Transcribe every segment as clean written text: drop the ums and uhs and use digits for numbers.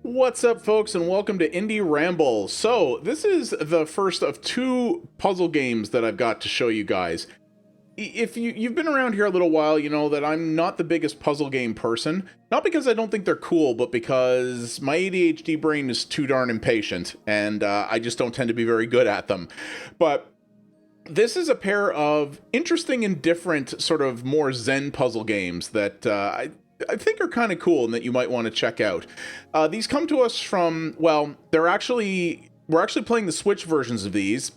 What's up, folks, and welcome to Indie Ramble. So, this is the first of two puzzle games that I've got to show you guys. If you've been around here a little while, you know that I'm not the biggest puzzle game person. Not because I don't think they're cool, but because my ADHD brain is too darn impatient, and I just don't tend to be very good at them. But this is a pair of interesting and different, sort of more Zen puzzle games that I think are kind of cool and that you might want to check out. These come to us from, well, we're actually playing the Switch versions of these.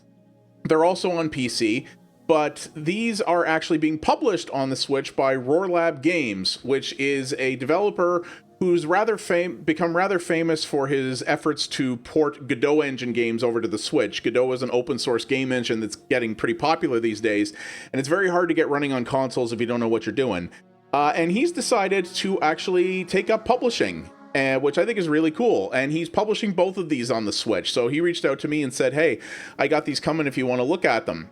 They're also on PC, but these are actually being published on the Switch by RAWRLab Games, which is a developer who's become rather famous for his efforts to port Godot engine games over to the Switch. Godot is an open source game engine that's getting pretty popular these days, and it's very hard to get running on consoles if you don't know what you're doing. And he's decided to actually take up publishing, which I think is really cool. And he's publishing both of these on the Switch. So he reached out to me and said, hey, I got these coming if you want to look at them.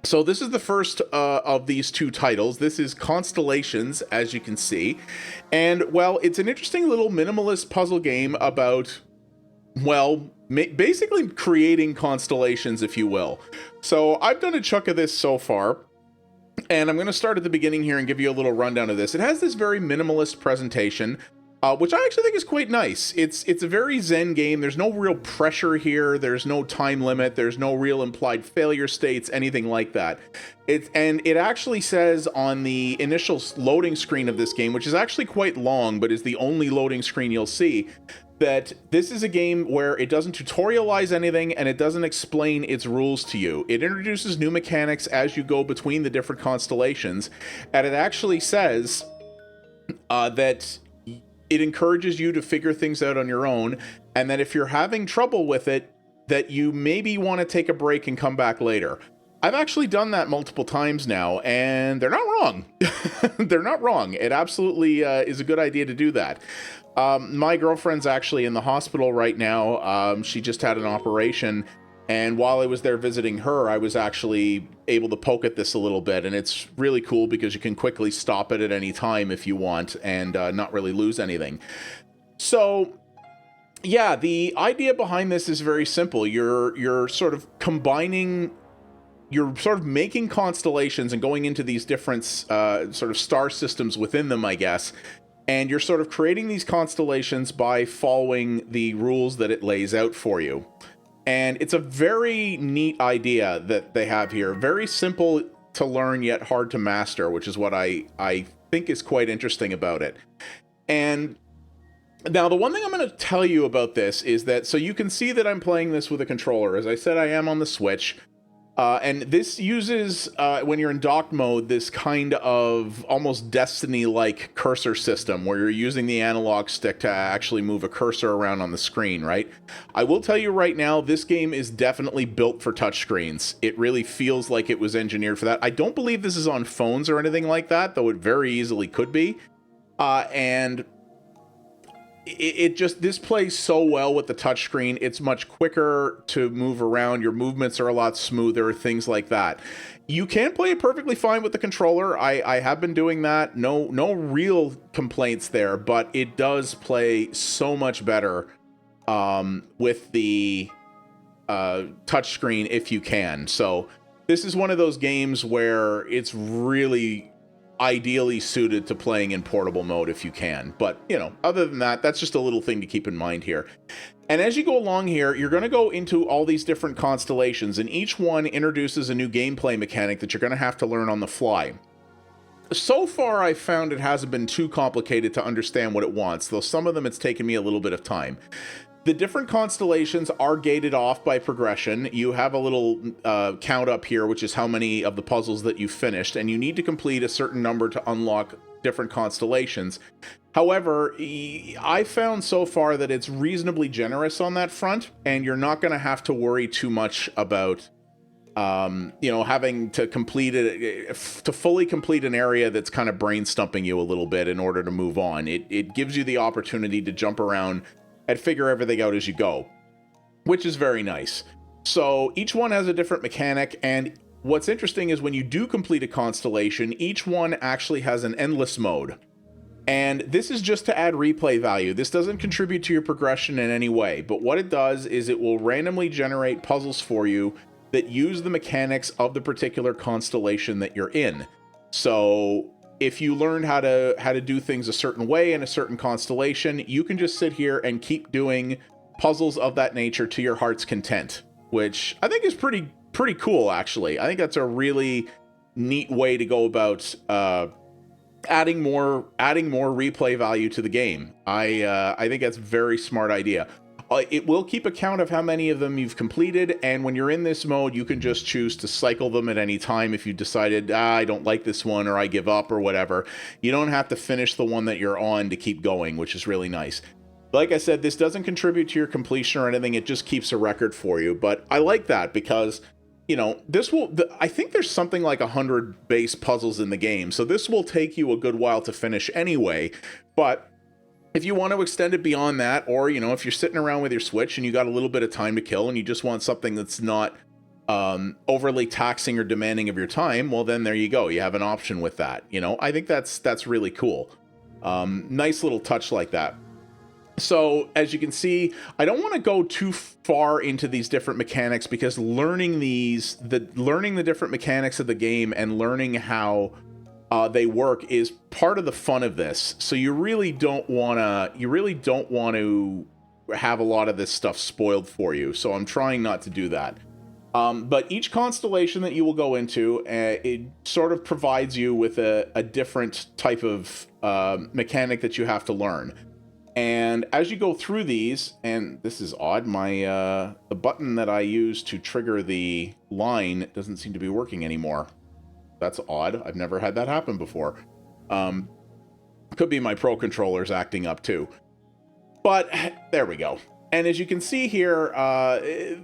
So this is the first of these two titles. This is Constellations, as you can see. And, well, it's an interesting little minimalist puzzle game about, well, basically creating constellations, if you will. So I've done a chunk of this so far. And I'm going to start at the beginning here and give you a little rundown of this. It has this very minimalist presentation, which I actually think is quite nice. It's a very Zen game. There's no real pressure here. There's no time limit. There's no real implied failure states, anything like that. It actually says on the initial loading screen of this game, which is actually quite long, but is the only loading screen you'll see, that this is a game where it doesn't tutorialize anything and it doesn't explain its rules to you. It introduces new mechanics as you go between the different constellations, and it actually says that it encourages you to figure things out on your own, and that if you're having trouble with it, that you maybe want to take a break and come back later. I've actually done that multiple times now, and they're not wrong. They're not wrong. It absolutely is a good idea to do that. My girlfriend's actually in the hospital right now. She just had an operation, and while I was there visiting her, I was actually able to poke at this a little bit, and it's really cool because you can quickly stop it at any time if you want and not really lose anything. So, yeah, the idea behind this is very simple. You're sort of combining... You're sort of making constellations and going into these different sort of star systems within them, I guess. And you're sort of creating these constellations by following the rules that it lays out for you. And it's a very neat idea that they have here. Very simple to learn, yet hard to master, which is what I think is quite interesting about it. And now, the one thing I'm going to tell you about this is that, so you can see that I'm playing this with a controller. As I said, I am on the Switch. And this uses, when you're in docked mode, this kind of almost Destiny-like cursor system where you're using the analog stick to actually move a cursor around on the screen, right? I will tell you right now, this game is definitely built for touchscreens. It really feels like it was engineered for that. I don't believe this is on phones or anything like that, though it very easily could be. And this plays so well with the touchscreen. It's much quicker to move around. Your movements are a lot smoother, things like that. You can play it perfectly fine with the controller. I have been doing that. No real complaints there, but it does play so much better with the touchscreen if you can. So this is one of those games where it's really ideally suited to playing in portable mode if you can. But, you know, other than that, that's just a little thing to keep in mind here. And as you go along here, you're going to go into all these different constellations, and each one introduces a new gameplay mechanic that you're going to have to learn on the fly. So far, I've found it hasn't been too complicated to understand what it wants, though some of them it's taken me a little bit of time. The different constellations are gated off by progression. You have a little count up here, which is how many of the puzzles that you've finished, and you need to complete a certain number to unlock different constellations. However, I found so far that it's reasonably generous on that front, and you're not going to have to worry too much about you know, having to complete it, to fully complete an area that's kind of brain stumping you a little bit in order to move on. It gives you the opportunity to jump around and figure everything out as you go, which is very nice. So each one has a different mechanic, and what's interesting is when you do complete a constellation, each one actually has an endless mode. And this is just to add replay value. This doesn't contribute to your progression in any way, but what it does is it will randomly generate puzzles for you that use the mechanics of the particular constellation that you're in. So if you learned how to do things a certain way in a certain constellation, you can just sit here and keep doing puzzles of that nature to your heart's content, which I think is pretty cool, actually. I think that's a really neat way to go about adding more replay value to the game. I think that's a very smart idea. It will keep account of how many of them you've completed, and when you're in this mode, you can just choose to cycle them at any time if you decided, I don't like this one, or I give up, or whatever. You don't have to finish the one that you're on to keep going, which is really nice. Like I said, this doesn't contribute to your completion or anything, it just keeps a record for you, but I like that because, you know, this will, I think there's something like 100 base puzzles in the game, so this will take you a good while to finish anyway, but if you want to extend it beyond that, or, you know, if you're sitting around with your Switch and you got a little bit of time to kill and you just want something that's not overly taxing or demanding of your time, well, then there you go. You have an option with that. You know, I think that's really cool. Nice little touch like that. So as you can see, I don't want to go too far into these different mechanics because learning the different mechanics of the game and learning how they work is part of the fun of this. So you really don't want to have a lot of this stuff spoiled for you. So I'm trying not to do that. But each constellation that you will go into, it sort of provides you with a different type of mechanic that you have to learn. And as you go through these, and this is odd, my the button that I use to trigger the line doesn't seem to be working anymore. That's odd. I've never had that happen before. Could be my Pro controllers acting up too. But there we go. And as you can see here,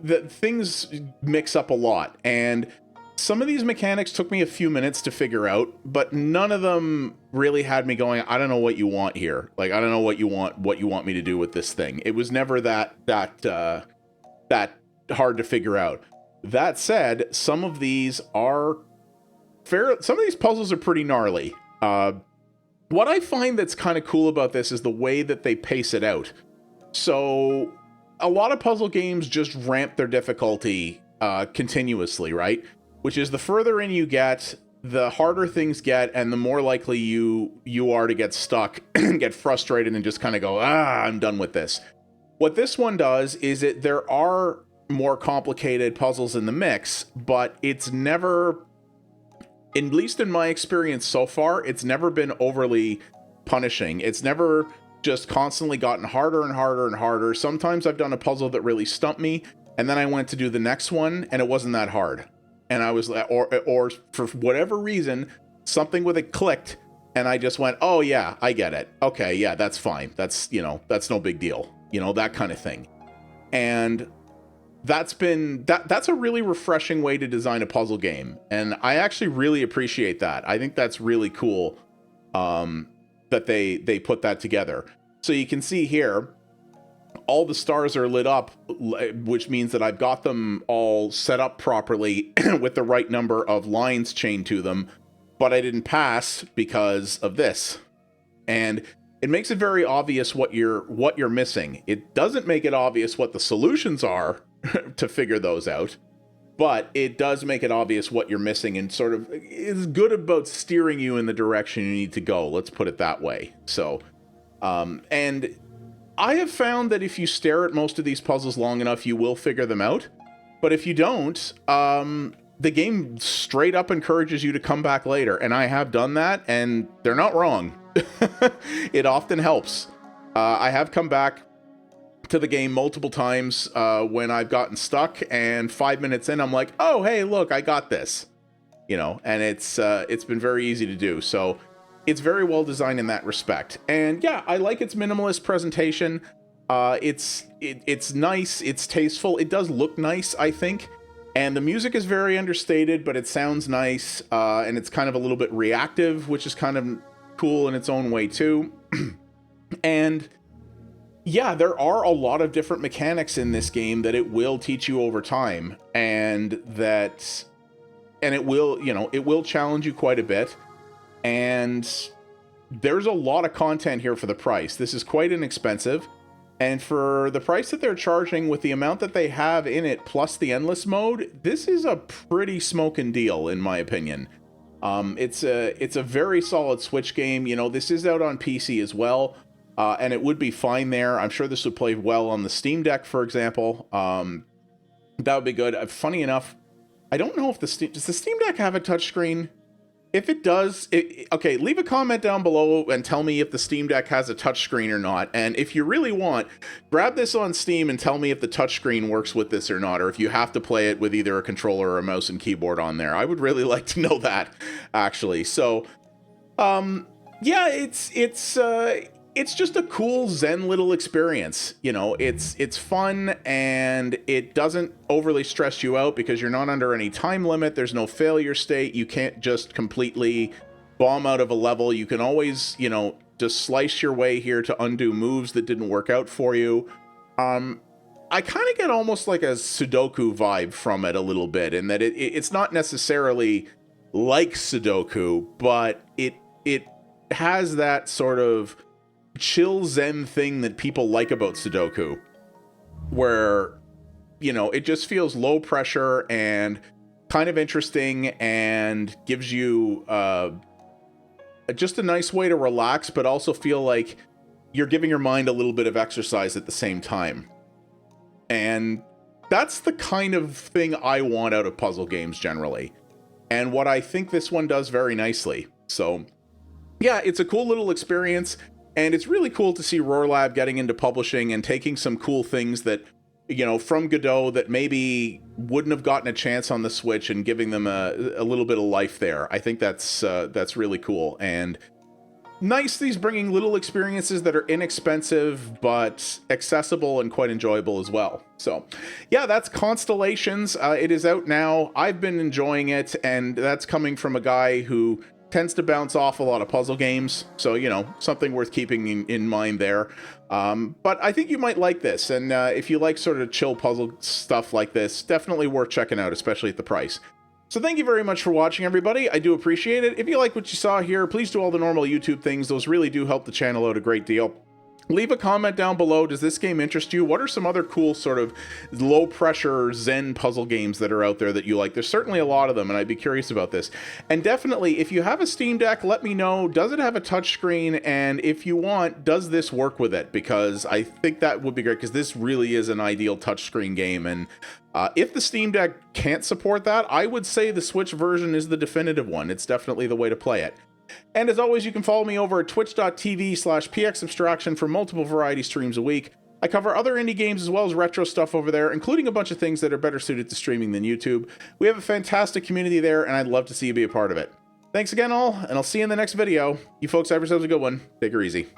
the things mix up a lot. And some of these mechanics took me a few minutes to figure out, but none of them really had me going, I don't know what you want here. Like, I don't know what you want me to do with this thing. It was never that hard to figure out. That said, some of these puzzles are pretty gnarly. What I find that's kind of cool about this is the way that they pace it out. So a lot of puzzle games just ramp their difficulty continuously, right? Which is the further in you get, the harder things get, and the more likely you are to get stuck and get frustrated and just kind of go, I'm done with this. What this one does is there are more complicated puzzles in the mix, but it's never, at least in my experience so far, it's never been overly punishing. It's never just constantly gotten harder and harder and harder. Sometimes I've done a puzzle that really stumped me, and then I went to do the next one, and it wasn't that hard. And I was, or for whatever reason, something with it clicked, and I just went, oh yeah, I get it. Okay, yeah, that's fine. That's, you know, that's no big deal. You know, that kind of thing. And that's a really refreshing way to design a puzzle game. And I actually really appreciate that. I think that's really cool that they put that together. So you can see here, all the stars are lit up, which means that I've got them all set up properly with the right number of lines chained to them, but I didn't pass because of this. And it makes it very obvious what you're missing. It doesn't make it obvious what the solutions are to figure those out, but it does make it obvious what you're missing and sort of is good about steering you in the direction you need to go. Let's put it that way. So, and I have found that if you stare at most of these puzzles long enough, you will figure them out. But if you don't, the game straight up encourages you to come back later. And I have done that, and they're not wrong. It often helps. I have come back to the game multiple times when I've gotten stuck, and 5 minutes in, I'm like, oh, hey, look, I got this. You know, and it's been very easy to do. So it's very well designed in that respect. And yeah, I like its minimalist presentation. It's nice, it's tasteful, it does look nice, I think. And the music is very understated, but it sounds nice, and it's kind of a little bit reactive, which is kind of cool in its own way too. And yeah, there are a lot of different mechanics in this game that it will teach you over time, and it will, you know, it will challenge you quite a bit. And there's a lot of content here for the price. This is quite inexpensive. And for the price that they're charging with the amount that they have in it, plus the endless mode, this is a pretty smoking deal, in my opinion. It's a very solid Switch game. You know, this is out on PC as well, and it would be fine there. I'm sure this would play well on the Steam Deck, for example. That would be good. Funny enough, I don't know if does the Steam Deck have a touchscreen? If it does, okay, leave a comment down below and tell me if the Steam Deck has a touchscreen or not. And if you really want, grab this on Steam and tell me if the touchscreen works with this or not, or if you have to play it with either a controller or a mouse and keyboard on there. I would really like to know that, actually. So, yeah, it's just a cool Zen little experience. You know, it's fun, and it doesn't overly stress you out because you're not under any time limit. There's no failure state. You can't just completely bomb out of a level. You can always, you know, just slice your way here to undo moves that didn't work out for you. I kind of get almost like a Sudoku vibe from it a little bit, in that it's not necessarily like Sudoku, but it has that sort of chill Zen thing that people like about Sudoku, where, you know, it just feels low pressure and kind of interesting and gives you just a nice way to relax, but also feel like you're giving your mind a little bit of exercise at the same time. And that's the kind of thing I want out of puzzle games generally, and what I think this one does very nicely. So yeah, it's a cool little experience. And it's really cool to see RAWRLab getting into publishing and taking some cool things that, you know, from Godot that maybe wouldn't have gotten a chance on the Switch, and giving them a little bit of life there. I think that's really cool and nice. These bringing little experiences that are inexpensive but accessible and quite enjoyable as well. So yeah, that's Constellations. It is out now. I've been enjoying it, and that's coming from a guy who tends to bounce off a lot of puzzle games, so, you know, something worth keeping in mind there. But I think you might like this, and if you like sort of chill puzzle stuff like this, definitely worth checking out, especially at the price. So thank you very much for watching, everybody. I do appreciate it. If you like what you saw here, please do all the normal YouTube things. Those really do help the channel out a great deal. Leave a comment down below. Does this game interest you? What are some other cool sort of low pressure Zen puzzle games that are out there that you like? There's certainly a lot of them, and I'd be curious about this. And definitely, if you have a Steam Deck, let me know. Does it have a touchscreen? And if you want, does this work with it? Because I think that would be great, because this really is an ideal touchscreen game. And if the Steam Deck can't support that, I would say the Switch version is the definitive one. It's definitely the way to play it. And as always, you can follow me over at twitch.tv/pxabstraction for multiple variety streams a week. I cover other indie games as well as retro stuff over there, including a bunch of things that are better suited to streaming than YouTube. We have a fantastic community there, and I'd love to see you be a part of it. Thanks again, all, and I'll see you in the next video. You folks have yourselves a good one. Take her easy.